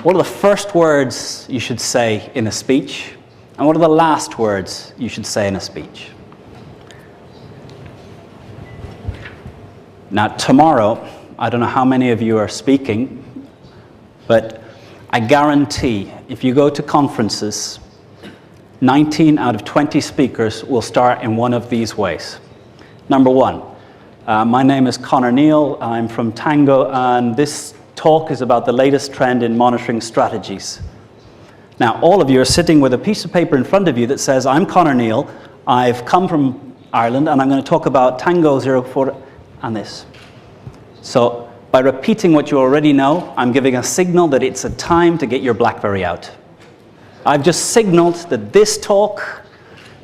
What are the first words you should say in a speech? And what are the last words you should say in a speech? Now, tomorrow, I don't know how many of you are speaking, but I guarantee if you go to conferences, 19 out of 20 speakers will start in one of these ways. Number one, my name is Connor Neal. I'm from Tango, and this talk is about the latest trend in monitoring strategies. Now, all of you are sitting with a piece of paper in front of you that says, I'm Connor Neal, I've come from Ireland, and I'm going to talk about Tango 04 and this. So, by repeating what you already know, I'm giving a signal that it's a time to get your BlackBerry out. I've just signaled that this talk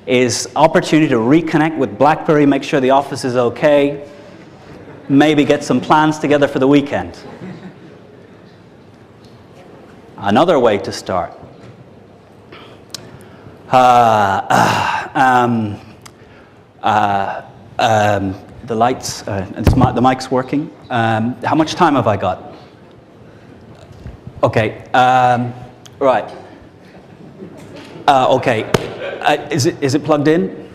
is opportunity to reconnect with BlackBerry, make sure the office is okay, maybe get some plans together for the weekend. Another way to start. The lights, the mic's working. How much time have I got? Okay, right. Okay, is it plugged in?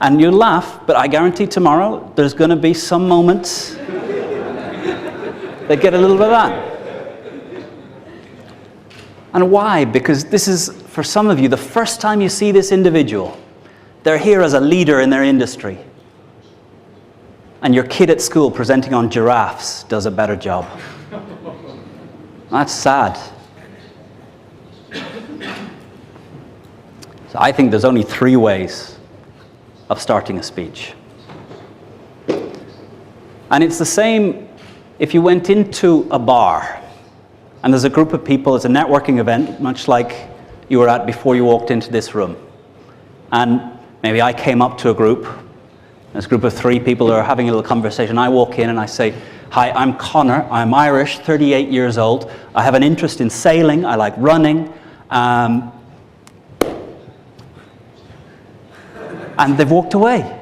And you laugh, but I guarantee tomorrow there's going to be some moments that get a little bit of that. And why? Because this is, for some of you, the first time you see this individual. They're here as a leader in their industry. And your kid at school presenting on giraffes does a better job. That's sad. So I think there's only 3 ways of starting a speech. And it's the same if you went into a bar and there's a group of people, it's a networking event, much like you were at before you walked into this room. And maybe I came up to a group, there's a group of 3 people who are having a little conversation. I walk in and I say, hi, I'm Connor, I'm Irish, 38 years old. I have an interest in sailing, I like running. And they've walked away.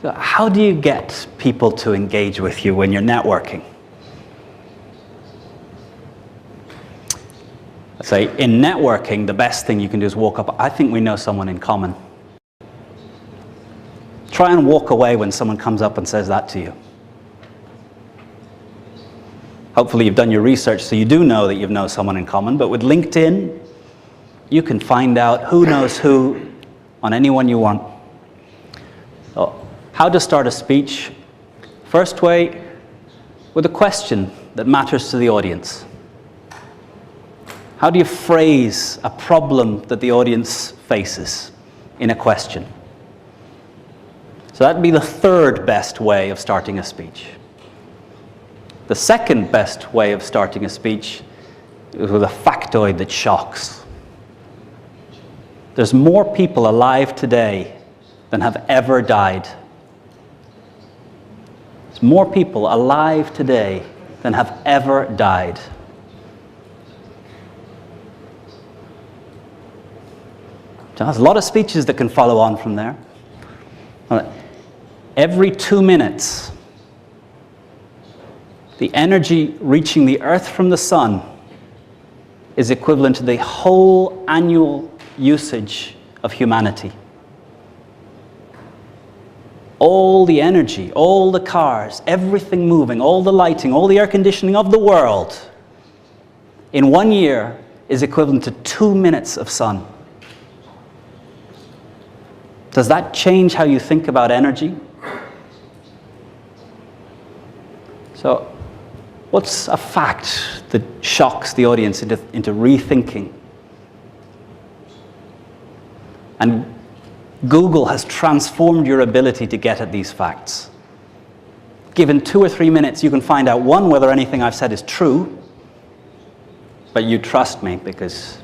So how do you get people to engage with you when you're networking? I say, in networking, the best thing you can do is walk up. I think we know someone in common. Try and walk away when someone comes up and says that to you. Hopefully you've done your research so you do know that you know someone in common, but with LinkedIn, you can find out who knows who on anyone you want. So, how to start a speech? First way, with a question that matters to the audience. How do you phrase a problem that the audience faces in a question? So that'd be the 3rd best way of starting a speech. The 2nd best way of starting a speech is with a factoid that shocks. There's more people alive today than have ever died. There's more people alive today than have ever died. There's a lot of speeches that can follow on from there. Every 2 minutes, the energy reaching the Earth from the sun is equivalent to the whole annual usage of humanity. All the energy, all the cars, everything moving, all the lighting, all the air conditioning of the world in 1 year is equivalent to 2 minutes of sun. Does that change how you think about energy? So, what's a fact that shocks the audience into rethinking? And Google has transformed your ability to get at these facts. Given 2 or 3 minutes, you can find out, 1, whether anything I've said is true, but you trust me because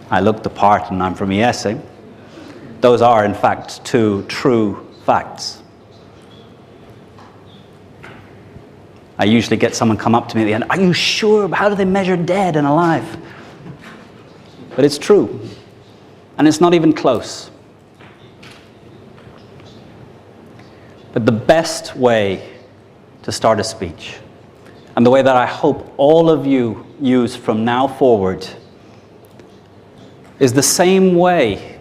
I looked the part and I'm from ESA. Those are, in fact, 2 true facts. I usually get someone come up to me at the end, are you sure? How do they measure dead and alive? But it's true. And it's not even close. But the best way to start a speech and the way that I hope all of you use from now forward, is the same way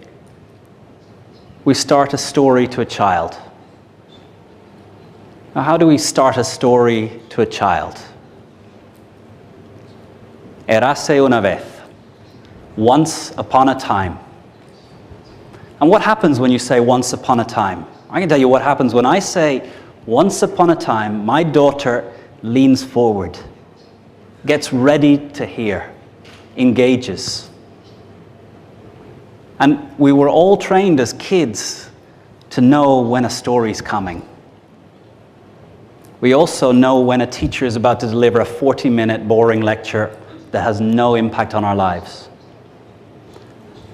we start a story to a child. Now, how do we start a story to a child? Érase una vez. Once upon a time. And what happens when you say once upon a time? I can tell you what happens when I say once upon a time. My daughter leans forward, gets ready to hear, engages. And we were all trained as kids to know when a story's coming. We also know when a teacher is about to deliver a 40-minute boring lecture that has no impact on our lives.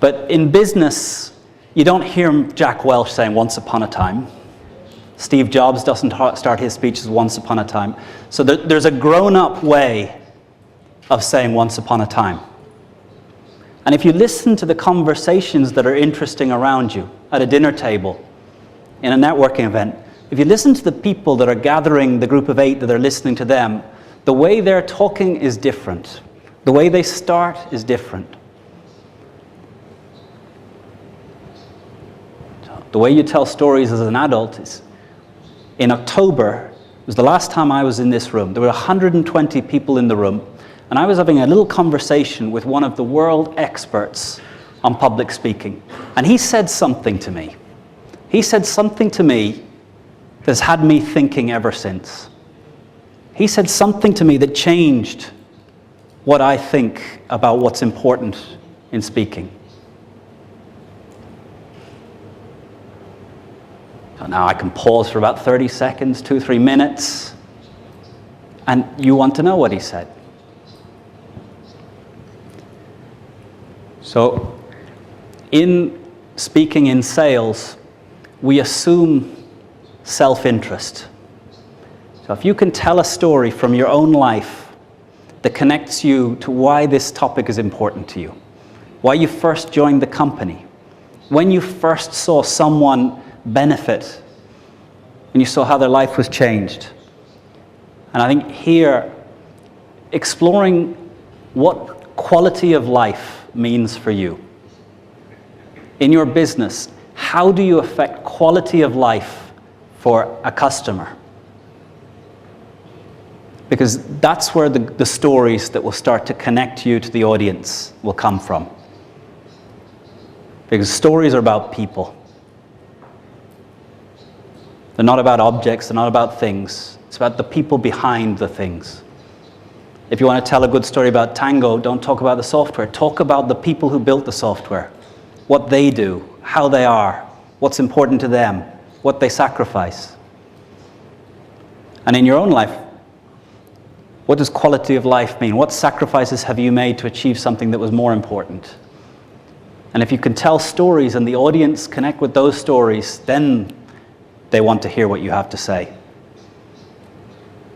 But in business, you don't hear Jack Welch saying once upon a time. Steve Jobs doesn't start his speeches once upon a time. So there's a grown-up way of saying once upon a time. And if you listen to the conversations that are interesting around you at a dinner table, in a networking event, if you listen to the people that are gathering, the group of 8 that are listening to them, the way they're talking is different. The way they start is different. The way you tell stories as an adult is, in October, it was the last time I was in this room. There were 120 people in the room, and I was having a little conversation with one of the world experts on public speaking. And he said something to me. He said something to me that's had me thinking ever since. He said something to me that changed what I think about what's important in speaking. So now I can pause for about 30 seconds, 2-3 minutes, and you want to know what he said. So, in speaking in sales, we assume self-interest. So if you can tell a story from your own life that connects you to why this topic is important to you, why you first joined the company, when you first saw someone benefit, and you saw how their life was changed. And I think here, exploring what quality of life means for you. In your business, how do you affect quality of life for a customer? Because that's where the stories that will start to connect you to the audience will come from. Because stories are about people. They're not about objects, they're not about things. It's about the people behind the things. If you want to tell a good story about Tango, don't talk about the software. Talk about the people who built the software, what they do, how they are, what's important to them, what they sacrifice. And in your own life, what does quality of life mean? What sacrifices have you made to achieve something that was more important? And if you can tell stories and the audience connect with those stories, then they want to hear what you have to say.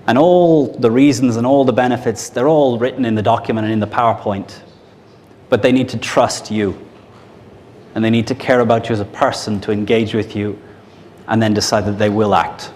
And all the reasons and all the benefits, they're all written in the document and in the PowerPoint. But they need to trust you. And they need to care about you as a person to engage with you and then decide that they will act.